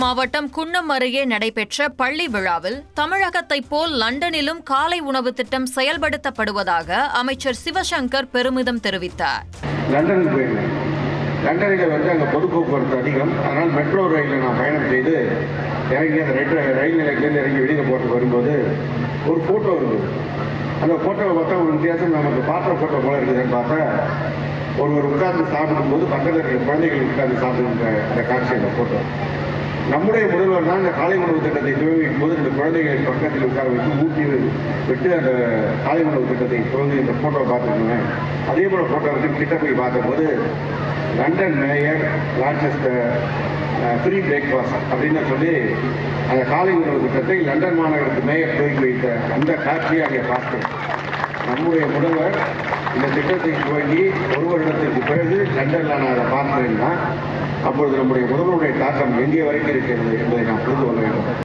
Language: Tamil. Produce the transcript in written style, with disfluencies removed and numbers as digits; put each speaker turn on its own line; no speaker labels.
மாவட்டம் குன்னம் அருகே நடைபெற்ற பள்ளி விழாவில் தமிழகத்தைப் போல் லண்டனிலும் காலை உணவு திட்டம் செயல்படுத்தப்படுவதாக அமைச்சர் சிவசங்கர் பெருமிதம் தெரிவித்தார்.
லண்டனில் அங்கே பொது போக்குவரத்து அதிகம், அதனால் மெட்ரோ ரயிலில் நான் பயணம் செய்து இறங்கி அந்த ரயில் நிலையத்திலேருந்து இறங்கி வெளியில் போட்டு வரும்போது ஒரு ஃபோட்டோ இருக்குது. அந்த ஃபோட்டோவை பார்த்தா ஒரு வித்தியாசம் நமக்கு பார்க்குற ஃபோட்டோ போல இருக்குதுன்னு பார்த்தா ஒருவர் உட்கார்ந்து சாப்பிடும்போது பக்கத்தில் இருக்கிற குழந்தைகள் உட்கார்ந்து சாப்பிடுகின்ற அந்த காட்சி அந்த ஃபோட்டோ. நம்முடைய முதல்வர் தான் இந்த காலை உணவு திட்டத்தை துவங்கும் போது இந்த குழந்தைகளை பக்கத்தில் உட்கார வைத்து ஊட்டி விட்டு அந்த காலை உணவு திட்டத்தை துவங்கி இந்த ஃபோட்டோ பார்த்துக்கோங்க. அதே போல் ஃபோட்டோ வந்து கிட்ட போய் பார்த்தபோது London mayor launches free breakfast அப்படின்னு சொல்லி அந்த காலை உணவு திட்டத்தை லண்டன் மாநகரத்து மேயர் துவங்கி வைத்த அந்த காட்சியை அங்கே பார்த்தேன். நம்முடைய முதல்வர் இந்த திட்டத்தை துவங்கி ஒரு வருடத்திற்கு பிறகு லண்டனில் நான் அதை பார்த்தேன்னா அப்பொழுது நம்முடைய முதல்வருடைய தாக்கம் எங்கே வரைக்கும் இருக்கிறது என்பதை நாம்